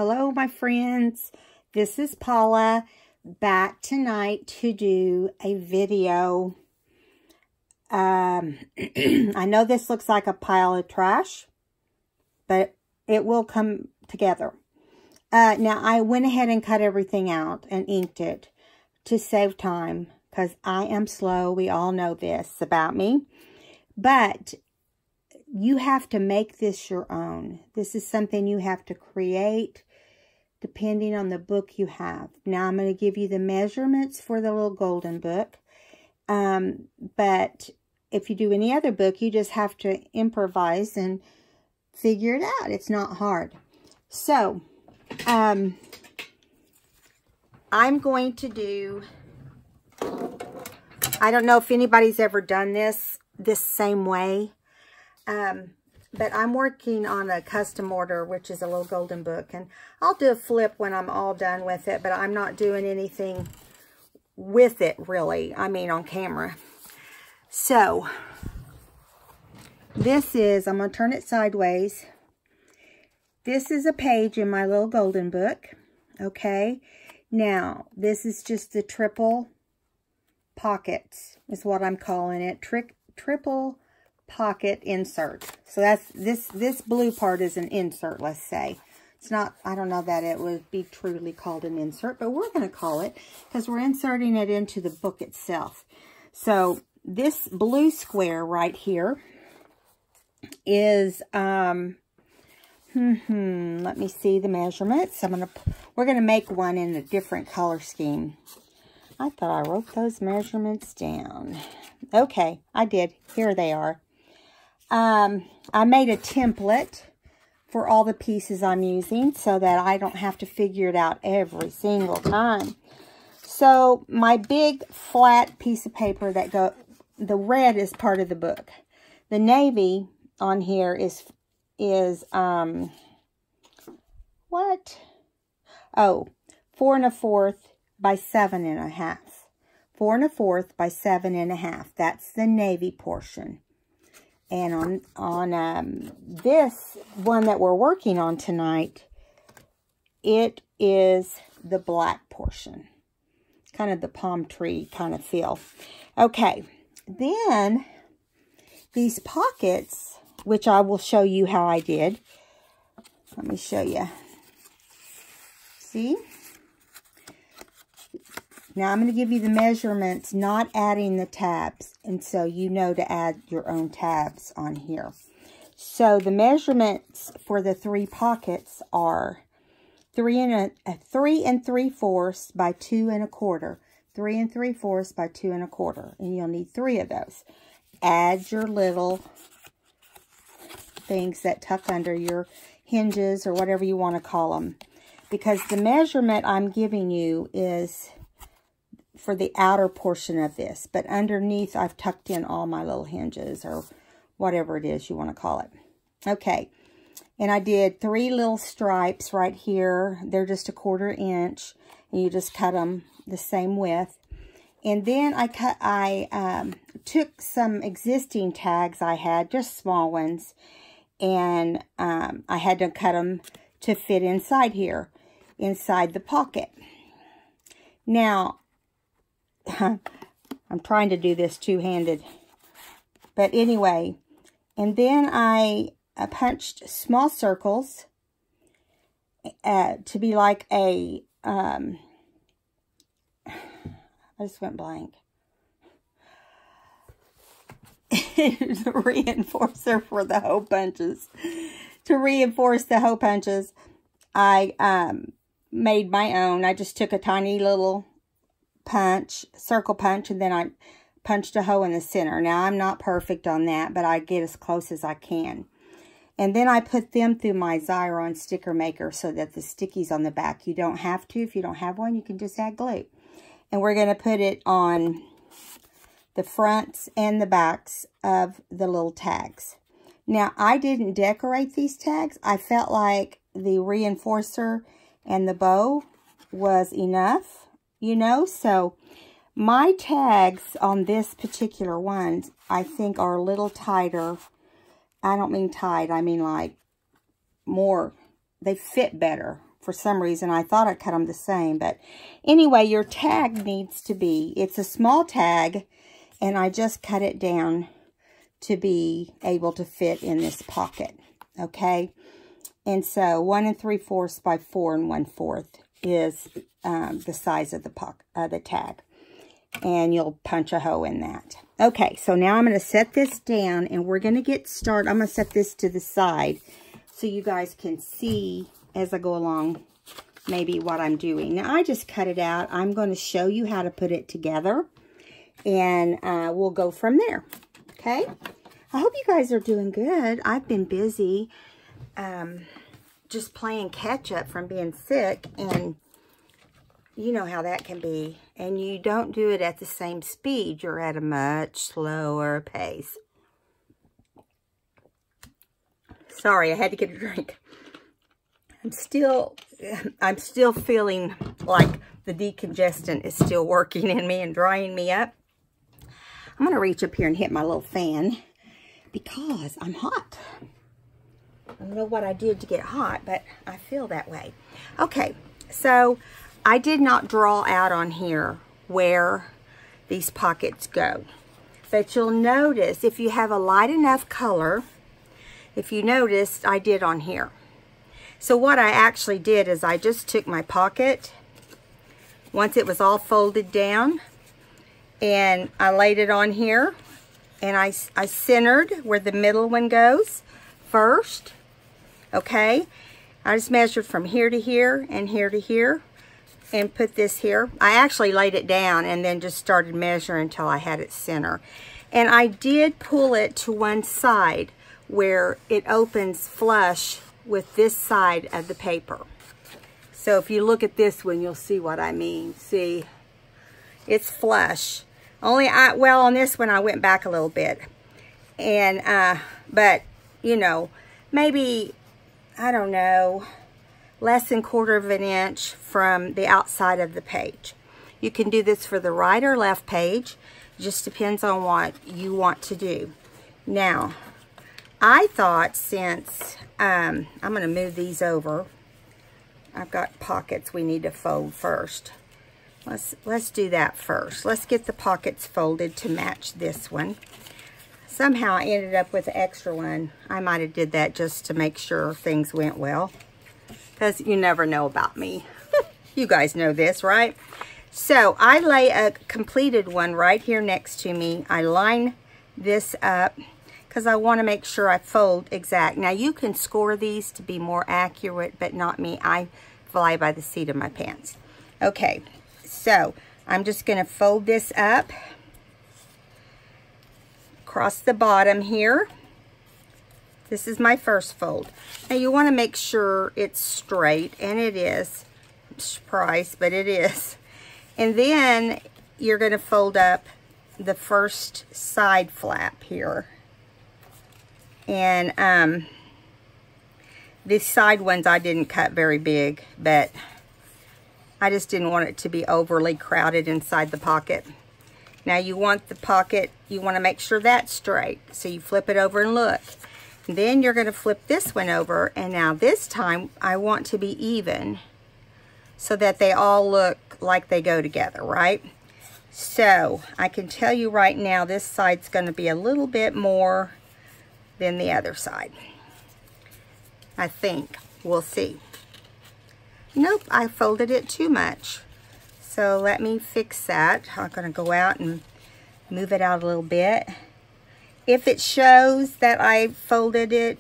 Hello, my friends. This is Paula, back tonight to do a video. I know this looks like a pile of trash, but it will come together. Now, I went ahead and cut everything out and inked it to save time, because I am slow. We all know this about me. But you have to make this your own. This is something you have to create depending on the book you have. Now, I'm going to give you the measurements for the little golden book. But if you do any other book, you just have to improvise and figure it out. It's not hard. So, I'm going to do, I don't know if anybody's ever done this same way. But I'm working on a custom order, which is a little golden book. And I'll do a flip when I'm all done with it, but I'm not doing anything with it, really. I mean, on camera. So, this is, I'm going to turn it sideways. This is a page in my little golden book. Okay. Now, this is just the triple pockets, is what I'm calling it. Triple pocket insert. So that's this blue part is an insert, let's say. It's not, I don't know that it would be truly called an insert, but we're going to call it because we're inserting it into the book itself. So this blue square right here is let me see the measurements. We're going to make one in a different color scheme. I thought I wrote those measurements down. Okay, I did. Here they are. I made a template for all the pieces I'm using so that I don't have to figure it out every single time. So my big flat piece of paper the red is part of the book. The navy on here is what? Oh, 4 1/4 by 7 1/2. 4 1/4 by 7 1/2. That's the navy portion. And on this one that we're working on tonight, it is the black portion. Kind of the palm tree kind of feel. Okay, then these pockets, which I will show you how I did. Let me show you. See? Now, I'm going to give you the measurements, not adding the tabs. And so you know to add your own tabs on here. So the measurements for the 3 pockets are 3 3/4 by 2 1/4. 3 3/4 by 2 1/4. And you'll need 3 of those. Add your little things that tuck under your hinges or whatever you want to call them. Because the measurement I'm giving you is for the outer portion of this, but underneath I've tucked in all my little hinges or whatever it is you want to call it. Okay, and I did 3 little stripes right here. They're just 1/4 inch, and you just cut them the same width. And then I took some existing tags I had, just small ones, and I had to cut them to fit inside here, inside the pocket. Now, I'm trying to do this two-handed. But anyway, and then I punched small circles to be like a, I just went blank. The reinforcer for the hole punches. To reinforce the hole punches, I made my own. I just took a tiny little circle punch, and then I punched a hole in the center. Now, I'm not perfect on that, but I get as close as I can. And then I put them through my Xyron sticker maker so that the stickies on the back, you don't have to. If you don't have one, you can just add glue. And we're going to put it on the fronts and the backs of the little tags. Now, I didn't decorate these tags. I felt like the reinforcer and the bow was enough. You know, so my tags on this particular one, I think, are a little tighter. I don't mean tight, I mean like more, they fit better For some reason, I thought I cut them the same. But anyway, your tag needs to be, it's a small tag, and I just cut it down to be able to fit in this pocket. Okay? And so 1 3/4 by 4 1/4 is the size of the tag. And you'll punch a hole in that. Okay, so now I'm going to set this down, and we're going to get started. I'm going to set this to the side so you guys can see as I go along maybe what I'm doing. Now, I just cut it out. I'm going to show you how to put it together, and we'll go from there. Okay? I hope you guys are doing good. I've been busy just playing catch up from being sick, and you know how that can be. And you don't do it at the same speed. You're at a much slower pace. Sorry, I had to get a drink. I'm still feeling like the decongestant is still working in me and drying me up. I'm going to reach up here and hit my little fan because I'm hot. I don't know what I did to get hot, but I feel that way. Okay, so I did not draw out on here where these pockets go. But you'll notice if you have a light enough color, if you noticed, I did on here. So what I actually did is I just took my pocket, once it was all folded down, and I laid it on here, and I centered where the middle one goes first. Okay? I just measured from here to here and here to here, and put this here. I actually laid it down and then just started measuring until I had it center. And I did pull it to one side where it opens flush with this side of the paper. So if you look at this one, you'll see what I mean. See, it's flush. Well, on this one, I went back a little bit. And, but, you know, maybe, I don't know, less than 1/4 of an inch from the outside of the page. You can do this for the right or left page. It just depends on what you want to do. Now, I thought since, I'm going to move these over. I've got pockets we need to fold first. Let's do that first. Let's get the pockets folded to match this one. Somehow I ended up with an extra one. I might have did that just to make sure things went well. Because you never know about me. You guys know this, right? So I lay a completed one right here next to me. I line this up because I want to make sure I fold exact. Now you can score these to be more accurate, but not me. I fly by the seat of my pants. Okay, so I'm just going to fold this up across the bottom here. This is my first fold. Now you want to make sure it's straight, and it is. I'm surprised, but it is. And then you're going to fold up the first side flap here. And these side ones I didn't cut very big, but I just didn't want it to be overly crowded inside the pocket. Now you want the pocket, you want to make sure that's straight. So you flip it over and look. Then you're going to flip this one over, and now this time I want to be even so that they all look like they go together, right? So I can tell you right now this side's going to be a little bit more than the other side. I think. We'll see. Nope, I folded it too much. So let me fix that. I'm going to go out and move it out a little bit. If it shows that I folded it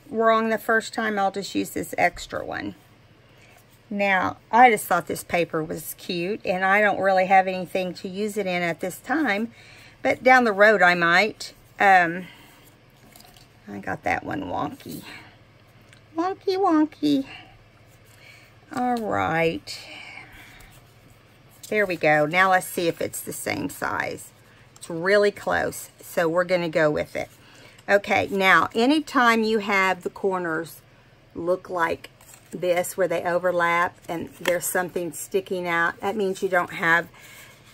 wrong the first time, I'll just use this extra one. Now, I just thought this paper was cute, and I don't really have anything to use it in at this time, but down the road I might. I got that one wonky. Wonky, wonky. All right. There we go. Now let's see if it's the same size. It's really close, so we're going to go with it. Okay, now anytime you have the corners look like this, where they overlap and there's something sticking out, that means you don't have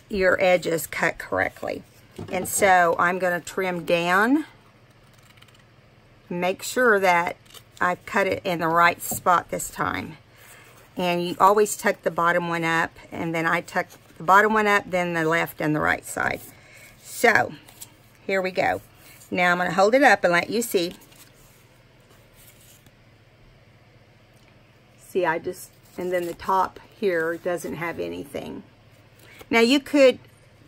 your edges cut correctly. And so I'm going to trim down, make sure that I've cut it in the right spot this time. And you always tuck the bottom one up, and then I tuck the bottom one up, then the left and the right side. So, here we go. Now I'm going to hold it up and let you see. See, and then the top here doesn't have anything. Now you could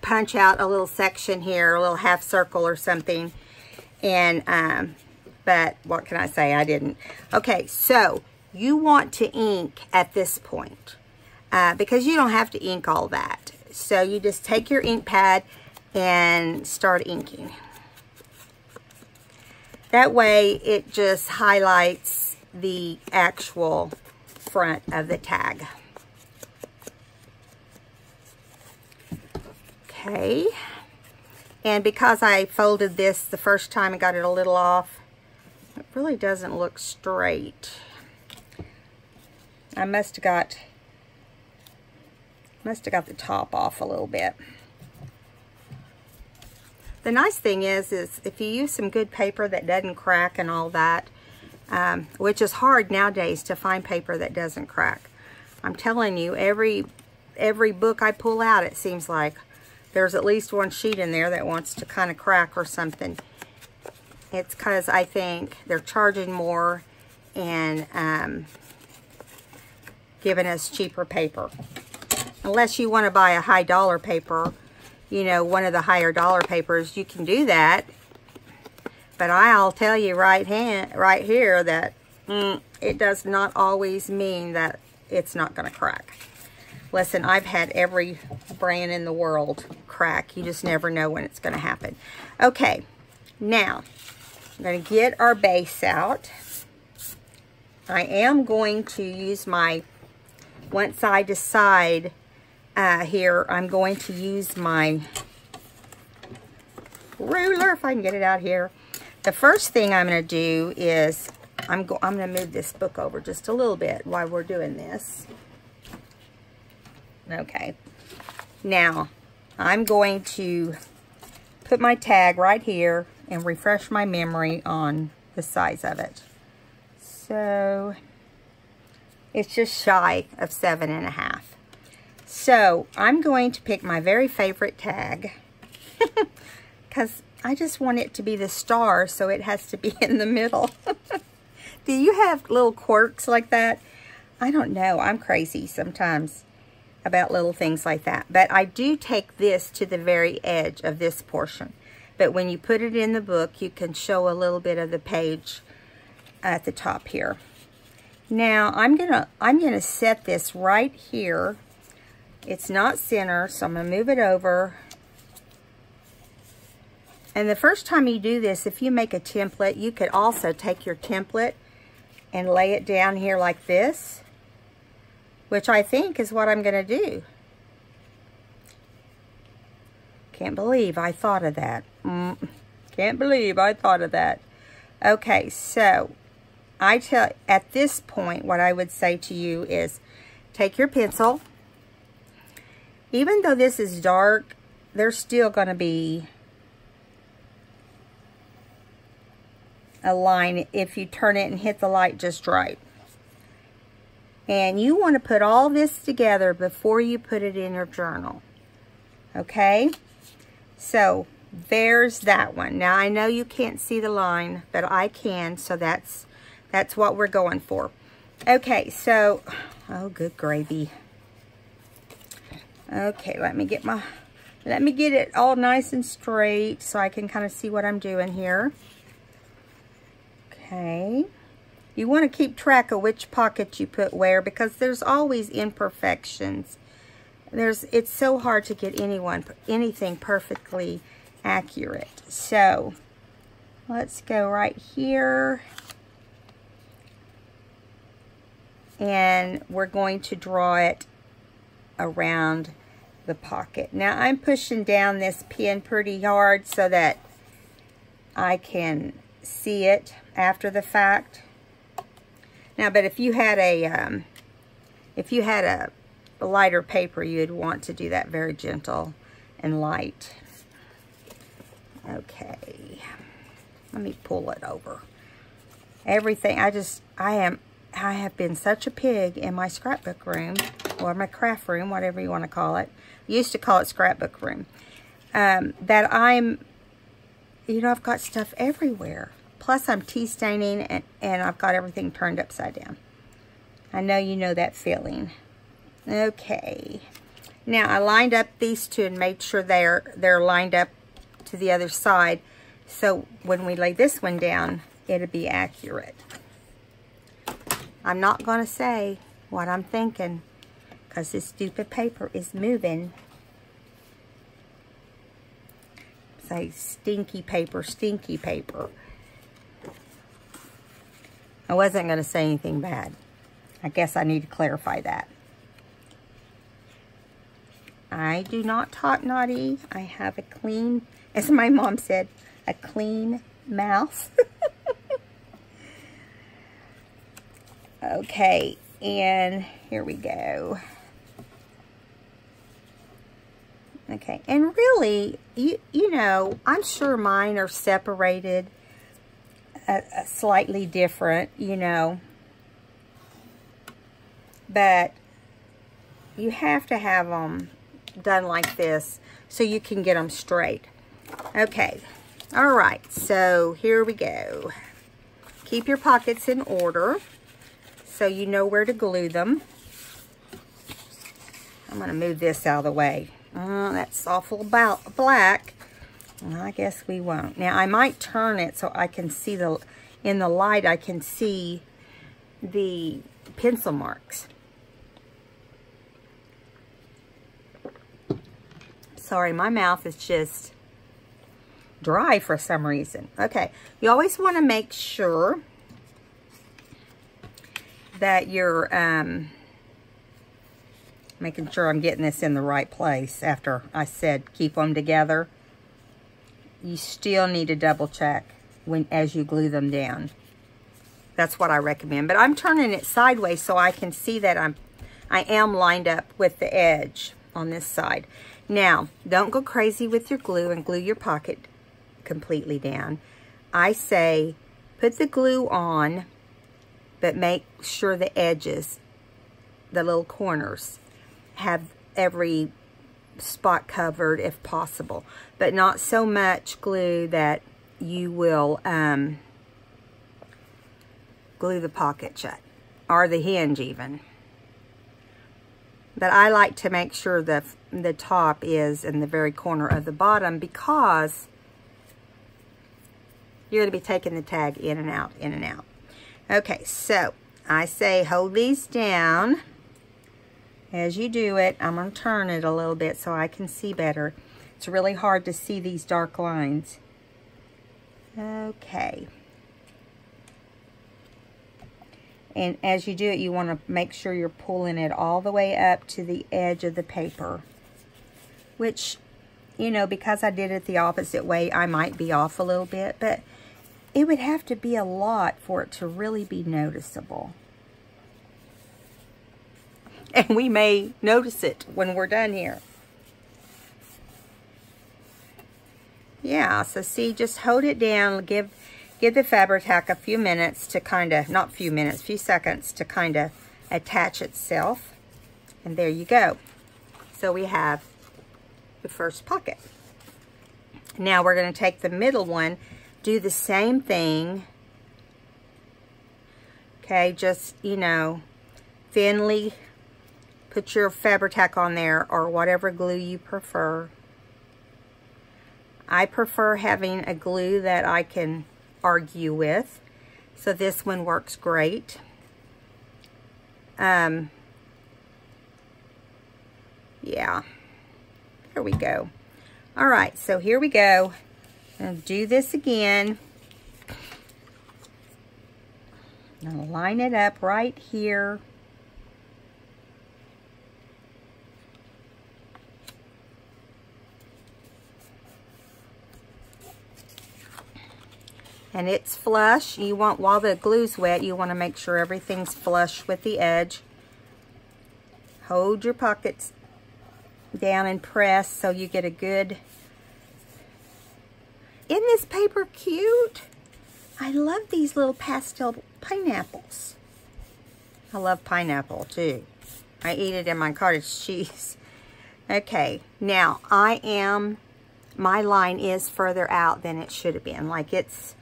punch out a little section here, a little half circle or something, and but what can I say? I didn't. Okay, so you want to ink at this point because you don't have to ink all that. So you just take your ink pad and start inking. That way it just highlights the actual front of the tag. Okay, and because I folded this the first time and got it a little off, it really doesn't look straight. I must have got the top off a little bit. The nice thing is if you use some good paper that doesn't crack and all that, which is hard nowadays to find paper that doesn't crack. I'm telling you, every book I pull out, it seems like there's at least one sheet in there that wants to kind of crack or something. It's because I think they're charging more and giving us cheaper paper. Unless you want to buy a high dollar paper, you know, one of the higher dollar papers, you can do that. But I'll tell you right here that it does not always mean that it's not going to crack. Listen, I've had every brand in the world crack. You just never know when it's going to happen. Okay, now I'm going to get our base out. I am going to use my one side to side here. I'm going to use my ruler, if I can get it out here. The first thing I'm going to do is I'm going to move this book over just a little bit while we're doing this. Okay. Now, I'm going to put my tag right here and refresh my memory on the size of it. So, it's just shy of 7.5. So, I'm going to pick my very favorite tag because I just want it to be the star, so it has to be in the middle. Do you have little quirks like that? I don't know. I'm crazy sometimes about little things like that. But I do take this to the very edge of this portion. But when you put it in the book, you can show a little bit of the page at the top here. Now, I'm gonna set this right here. It's not center, so I'm gonna move it over. And the first time you do this, if you make a template, you could also take your template and lay it down here like this, which I think is what I'm going to do. Can't believe I thought of that. Can't believe I thought of that. Okay, so at this point, what I would say to you is take your pencil. Even though this is dark, there's still going to be a line if you turn it and hit the light just right. And you want to put all this together before you put it in your journal. Okay? So, there's that one. Now, I know you can't see the line, but I can, so that's what we're going for. Okay, so, oh, good gravy. Okay, let me get it all nice and straight so I can kind of see what I'm doing here. Okay. You want to keep track of which pocket you put where because there's always imperfections. It's so hard to get anything perfectly accurate. So, let's go right here. And we're going to draw it around the pocket. Now, I'm pushing down this pen pretty hard so that I can see it after the fact. Now, but if you had a lighter paper, you'd want to do that very gentle and light. Okay, let me pull it over. Everything, I I have been such a pig in my scrapbook room, or my craft room, whatever you want to call it. I used to call it scrapbook room. That I'm, you know, I've got stuff everywhere. Plus I'm tea staining and I've got everything turned upside down. I know you know that feeling. Okay. Now I lined up these two and made sure they're lined up to the other side. So when we lay this one down, it'll be accurate. I'm not going to say what I'm thinking because this stupid paper is moving. Say stinky paper, stinky paper. I wasn't going to say anything bad. I guess I need to clarify that. I do not talk naughty. I have a clean, as my mom said, a clean mouth. Okay, and here we go. Okay, and really, you know, I'm sure mine are separated slightly different, you know. But you have to have them done like this so you can get them straight. Okay, all right, so here we go. Keep your pockets in order so you know where to glue them. I'm going to move this out of the way. That's awful black. Well, I guess we won't. Now, I might turn it so I can see in the light, I can see the pencil marks. Sorry, my mouth is just dry for some reason. Okay, you always want to make sure that you're making sure I'm getting this in the right place after I said keep them together. You still need to double check as you glue them down. That's what I recommend. But I'm turning it sideways so I can see that I am lined up with the edge on this side. Now, don't go crazy with your glue and glue your pocket completely down. I say put the glue on, but make sure the edges, the little corners, have every spot covered if possible. But not so much glue that you will glue the pocket shut, or the hinge even. But I like to make sure the top is in the very corner of the bottom because you're going to be taking the tag in and out, in and out. Okay, so I say hold these down. As you do it, I'm going to turn it a little bit so I can see better. It's really hard to see these dark lines. Okay. And as you do it, you want to make sure you're pulling it all the way up to the edge of the paper. Which, you know, because I did it the opposite way, I might be off a little bit. But it would have to be a lot for it to really be noticeable. And we may notice it when we're done here. Yeah, so see, just hold it down, give the Fabri-Tac a few minutes to kind of, not few minutes, few seconds to kind of attach itself. And there you go. So we have the first pocket. Now we're going to take the middle one, do the same thing. Okay, just, you know, thinly put your Fabri-Tac on there or whatever glue you prefer. I prefer having a glue that I can argue with. So this one works great. Yeah. There we go. All right, so here we go. I'm going to do this again. I'm going to line it up right here. And it's flush. You want, while the glue's wet, you want to make sure everything's flush with the edge. Hold your pockets down and press so you get a good... Isn't this paper cute? I love these little pastel pineapples. I love pineapple too. I eat it in my cottage cheese. Okay, now my line is further out than it should have been. Like it's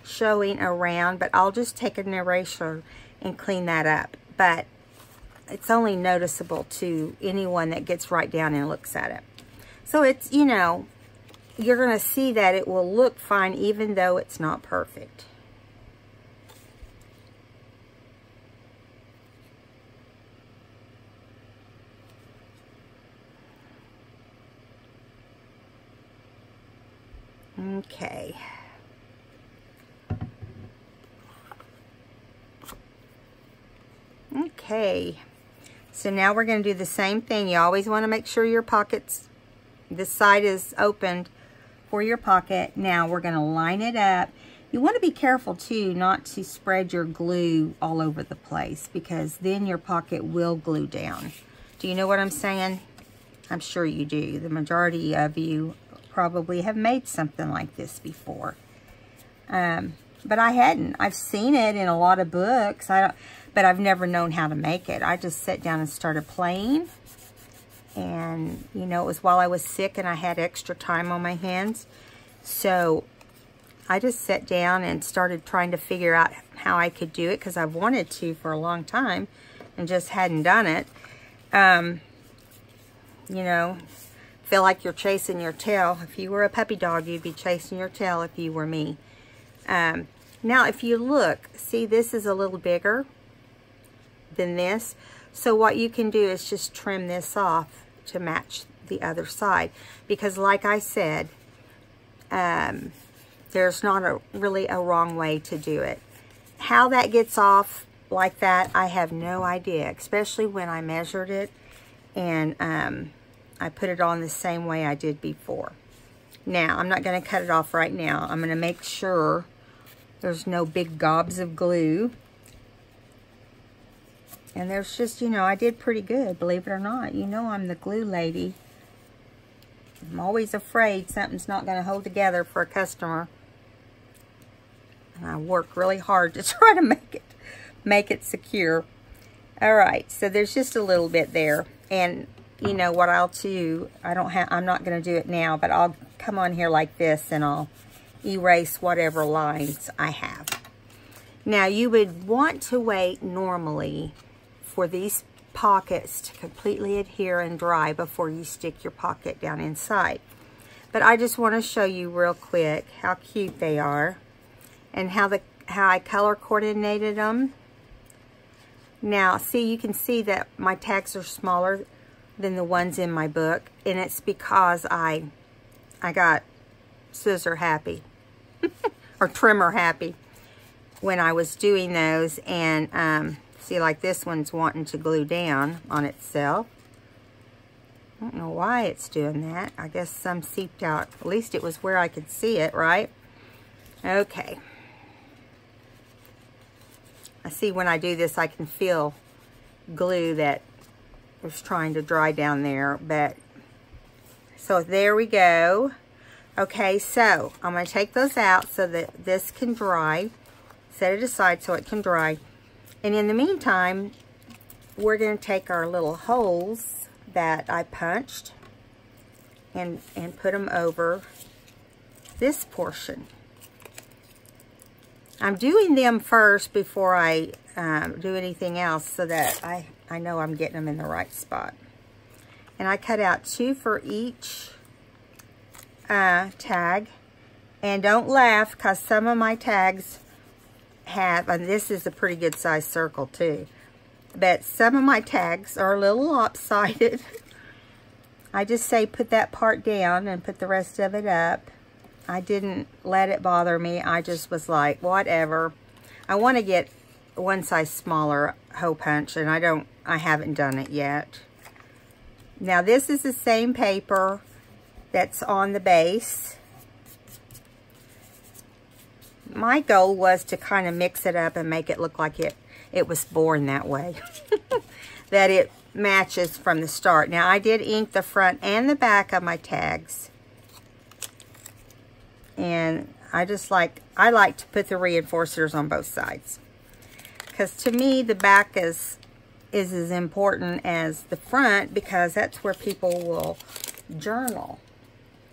showing around, but I'll just take an eraser and clean that up. But it's only noticeable to anyone that gets right down and looks at it. So it's, you know, you're going to see that it will look fine even though it's not perfect. Okay. Okay. So now we're going to do the same thing. You always want to make sure your pockets, this side is opened for your pocket. Now we're going to line it up. You want to be careful too not to spread your glue all over the place, because then your pocket will glue down. Do you know what I'm saying? I'm sure you do. The majority of you probably have made something like this before. But I hadn't. I've seen it in a lot of books, but I've never known how to make it. I just sat down and started playing. And, you know, it was while I was sick and I had extra time on my hands. So I just sat down and started trying to figure out how I could do it, because I've wanted to for a long time and just hadn't done it. You know, feel like you're chasing your tail. If you were a puppy dog, you'd be chasing your tail if you were me. Now, if you look, see, this is a little bigger than this. So what you can do is just trim this off to match the other side. Because like I said, there's not really a wrong way to do it. How that gets off like that, I have no idea. Especially when I measured it and I put it on the same way I did before. Now, I'm not going to cut it off right now. I'm going to make sure there's no big gobs of glue. And there's just, you know, I did pretty good, believe it or not. You know I'm the glue lady. I'm always afraid something's not going to hold together for a customer. And I work really hard to try to make it secure. All right, so there's just a little bit there. And you know what I'll do, I'm not going to do it now, but I'll come on here like this and I'll erase whatever lines I have. Now you would want to wait normally for these pockets to completely adhere and dry before you stick your pocket down inside. But I just want to show you real quick how cute they are and how I color coordinated them. Now, see, you can see that my tags are smaller than the ones in my book, and it's because I got scissor happy or trimmer happy when I was doing those. And see, like this one's wanting to glue down on itself. I don't know why it's doing that. I guess some seeped out. At least it was where I could see it, right? Okay. I see when I do this, I can feel glue that was trying to dry down there. But so there we go. Okay, so I'm going to take those out so that this can dry. Set it aside so it can dry. And in the meantime, we're going to take our little holes that I punched and put them over this portion. I'm doing them first before I do anything else so that I know I'm getting them in the right spot. And I cut out 2 for each tag. And don't laugh, because some of my tags have, and this is a pretty good size circle too, but some of my tags are a little lopsided. I just say put that part down and put the rest of it up. I didn't let it bother me. I just was like, whatever. I want to get one size smaller hole punch, and I haven't done it yet. Now this is the same paper that's on the base. My goal was to kind of mix it up and make it look like it was born that way. That it matches from the start. Now I did ink the front and the back of my tags. And I like to put the reinforcers on both sides. Because to me, the back is as important as the front, because that's where people will journal.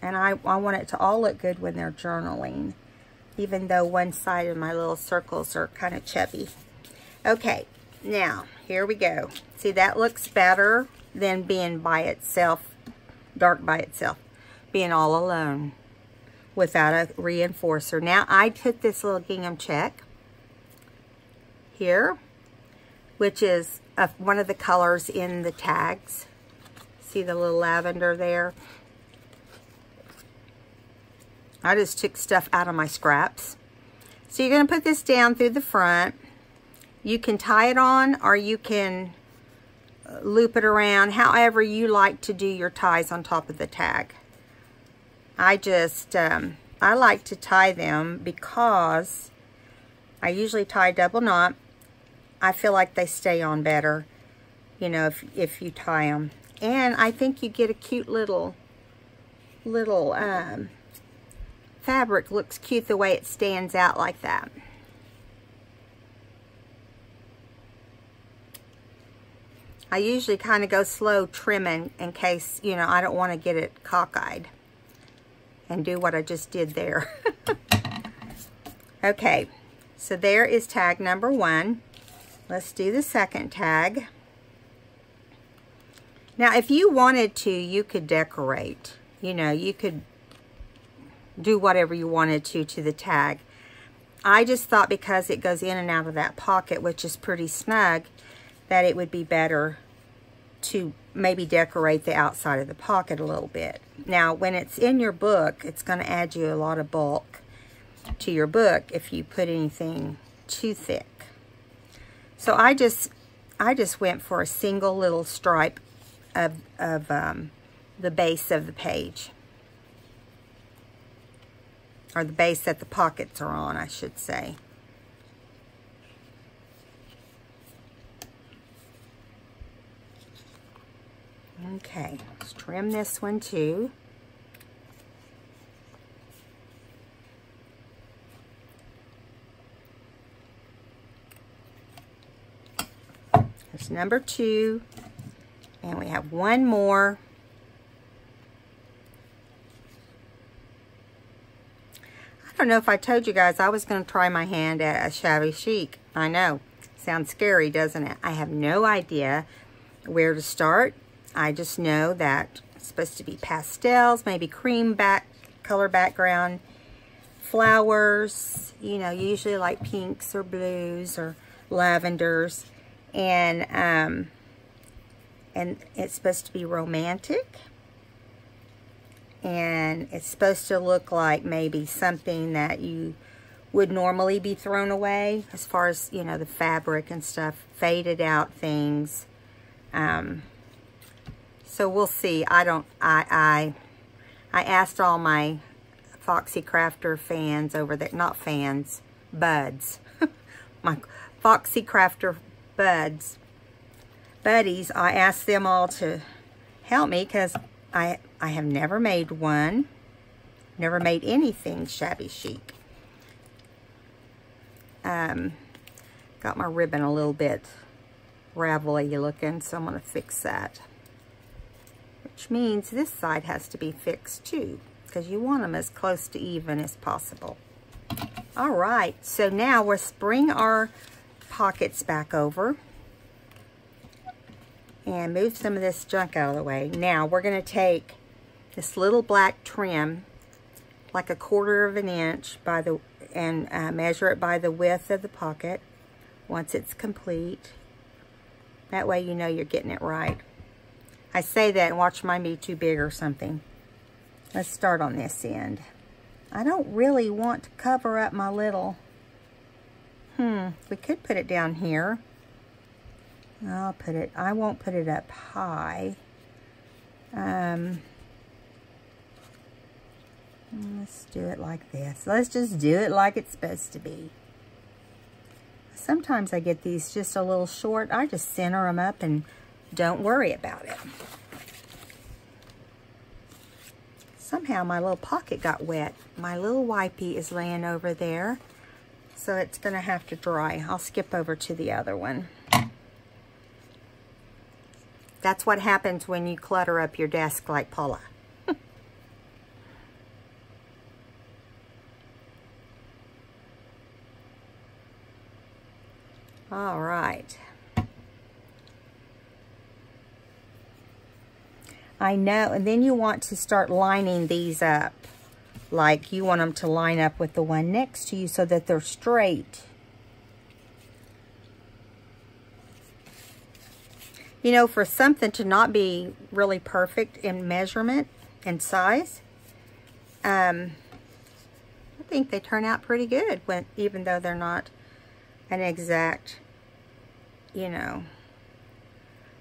And I want it to all look good when they're journaling, even though one side of my little circles are kind of chubby. Okay, now, here we go. See, that looks better than being by itself, dark by itself, being all alone without a reinforcer. Now, I put this little gingham check here, which is one of the colors in the tags. See the little lavender there? I just took stuff out of my scraps. So you're going to put this down through the front. You can tie it on, or you can loop it around, however you like to do your ties on top of the tag. I just, I like to tie them because I usually tie double knot. I feel like they stay on better, you know, if you tie them. And I think you get a cute little fabric. Looks cute the way it stands out like that. I usually kind of go slow trimming in case, you know, I don't want to get it cockeyed and do what I just did there. Okay, so there is tag number 1. Let's do the second tag. Now, if you wanted to, you could decorate. You know, you could do whatever you wanted to the tag. I just thought because it goes in and out of that pocket, which is pretty snug, that it would be better to maybe decorate the outside of the pocket a little bit. Now, when it's in your book, it's going to add you a lot of bulk to your book if you put anything too thick. So I just went for a single little stripe of the base of the page, or the base that the pockets are on, I should say. Okay, let's trim this one too. There's number 2, and we have one more. I don't know if I told you guys I was going to try my hand at a shabby chic. I know, sounds scary, doesn't it? I have no idea where to start. I just know that it's supposed to be pastels, maybe cream color background, flowers, you know, usually like pinks or blues or lavenders, and it's supposed to be romantic, and it's supposed to look like maybe something that you would normally be thrown away, as far as, you know, the fabric and stuff, faded out things. So we'll see. I asked all my Foxy Crafter fans over there, not fans, buds. My Foxy Crafter buddies, I asked them all to help me, because I have never made one, never made anything shabby chic. Got my ribbon a little bit ravelly looking, so I'm going to fix that. Which means this side has to be fixed too, because you want them as close to even as possible. All right, so now we'll bring our pockets back over and move some of this junk out of the way. Now we're going to take this little black trim, like 1/4 of an inch, and measure it by the width of the pocket once it's complete. That way you know you're getting it right. I say that and watch mine be too big or something. Let's start on this end. I don't really want to cover up my little... we could put it down here. I won't put it up high. Let's do it like this. Let's just do it like it's supposed to be. Sometimes I get these just a little short. I just center them up and don't worry about it. Somehow my little pocket got wet. My little wipey is laying over there. So it's going to have to dry. I'll skip over to the other one. That's what happens when you clutter up your desk like Paula. All right. I know, and then you want to start lining these up. Like you want them to line up with the one next to you so that they're straight. You know, for something to not be really perfect in measurement and size, I think they turn out pretty good, even though they're not an exact, you know,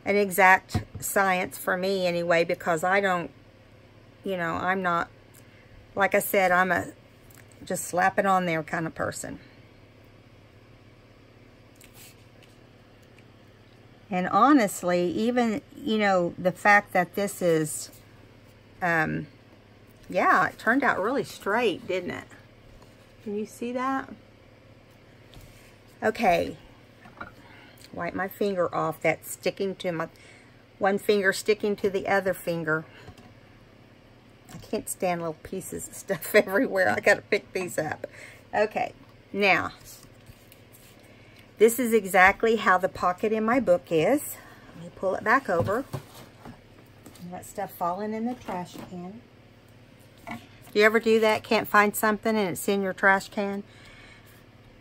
an exact science for me anyway, because I don't, you know, I'm not, like I said, I'm a just slap it on there kind of person. And honestly, even, you know, the fact that this is, yeah, it turned out really straight, didn't it? Can you see that? Okay. Wipe my finger off. That's sticking to my, one finger sticking to the other finger. I can't stand little pieces of stuff everywhere. I got to pick these up. Okay, now, this is exactly how the pocket in my book is. Let me pull it back over. And that stuff falling in the trash can. Do you ever do that? Can't find something and it's in your trash can?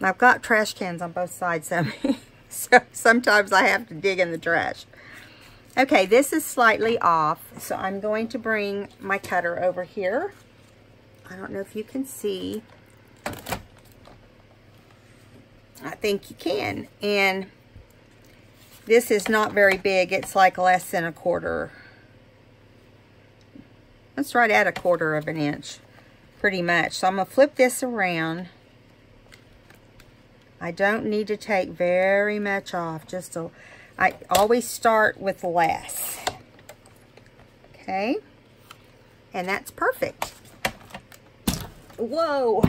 I've got trash cans on both sides of me. So sometimes I have to dig in the trash. Okay, this is slightly off, so I'm going to bring my cutter over here. I don't know if you can see. I think you can. And this is not very big. It's like less than a quarter. It's right at a quarter of an inch, pretty much. So I'm going to flip this around. I don't need to take very much off, just a, I always start with less. Okay, and that's perfect. Whoa,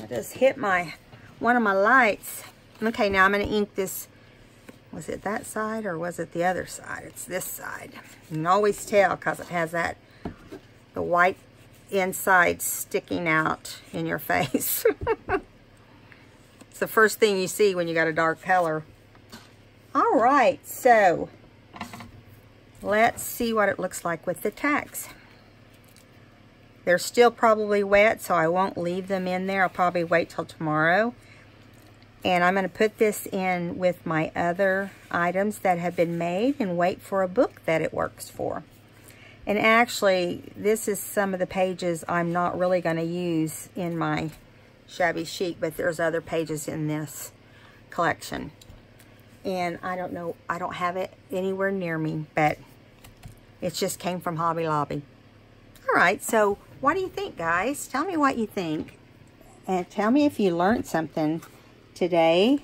I just hit one of my lights. Okay, now I'm going to ink this. Was it that side or was it the other side? It's this side. You can always tell because it has that, the white inside sticking out in your face. It's the first thing you see when you got a dark color. All right, so let's see what it looks like with the tacks. They're still probably wet, so I won't leave them in there. I'll probably wait till tomorrow. And I'm going to put this in with my other items that have been made and wait for a book that it works for. And actually, this is some of the pages I'm not really going to use in my shabby chic, but there's other pages in this collection. And I don't know, I don't have it anywhere near me, but it just came from Hobby Lobby. All right, so what do you think, guys? Tell me what you think. And tell me if you learned something today.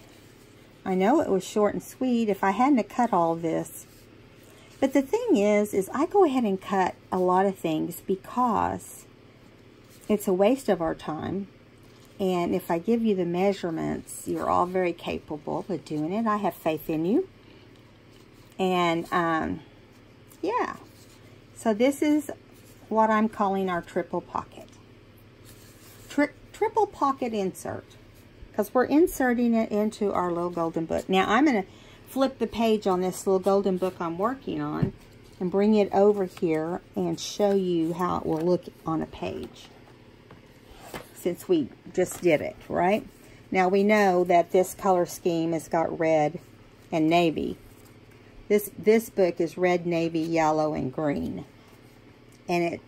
I know it was short and sweet. If I hadn't cut all this. But the thing is I go ahead and cut a lot of things because it's a waste of our time. And if I give you the measurements, you're all very capable of doing it. I have faith in you. And, yeah. So this is what I'm calling our triple pocket. Triple pocket insert. Because we're inserting it into our little golden book. Now, I'm going to flip the page on this little golden book I'm working on and bring it over here and show you how it will look on a page. Since we just did it, right? Now we know that this color scheme has got red and navy. This book is red, navy, yellow, and green. And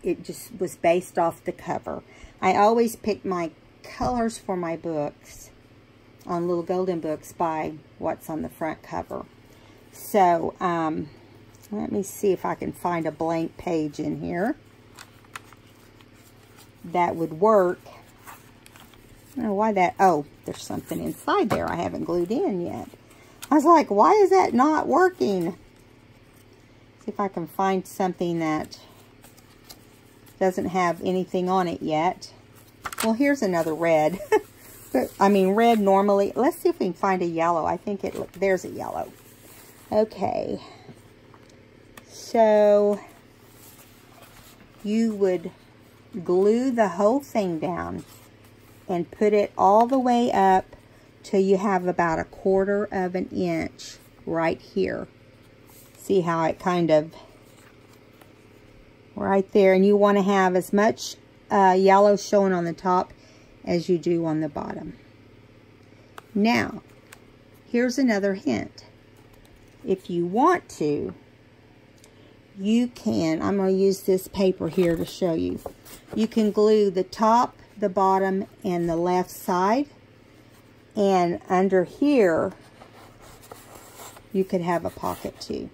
it just was based off the cover. I always pick my colors for my books on little golden books by what's on the front cover. So, let me see if I can find a blank page in here that would work. I don't know why that, oh, there's something inside there I haven't glued in yet. I was like, why is that not working? See if I can find something that doesn't have anything on it yet. Well, here's another red. red normally. Let's see if we can find a yellow. I think there's a yellow. Okay. So you would glue the whole thing down and put it all the way up till you have about 1/4 of an inch right here. See how it kind of right there, and you want to have as much yellow showing on the top as you do on the bottom. Now, here's another hint. If you want to, you can, I'm going to use this paper here to show you. You can glue the top, the bottom, and the left side. And under here, you could have a pocket too.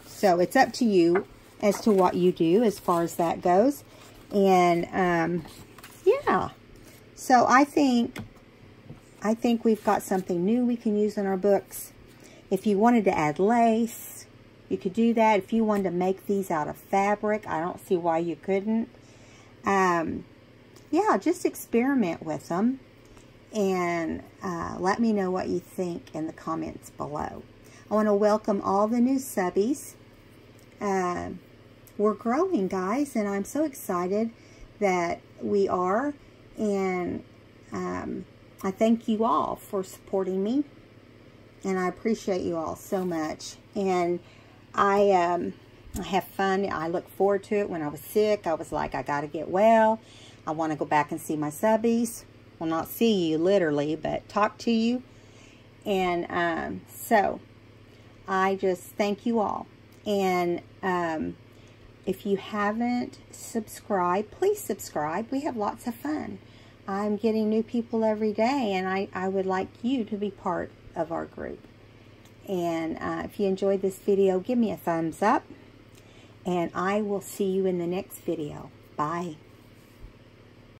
So it's up to you as to what you do as far as that goes. And yeah, so I think we've got something new we can use in our books. If you wanted to add lace, you could do that. If you wanted to make these out of fabric, I don't see why you couldn't. Yeah, just experiment with them. And let me know what you think in the comments below. I want to welcome all the new subbies. We're growing, guys, and I'm so excited that we are. And I thank you all for supporting me. And I appreciate you all so much. And I have fun. I look forward to it. When I was sick, I was like, I got to get well. I want to go back and see my subbies. Well, not see you literally, but talk to you. And so I just thank you all. And if you haven't subscribed, please subscribe. We have lots of fun. I'm getting new people every day, and I would like you to be part of our group. And if you enjoyed this video, give me a thumbs up. And I will see you in the next video. Bye.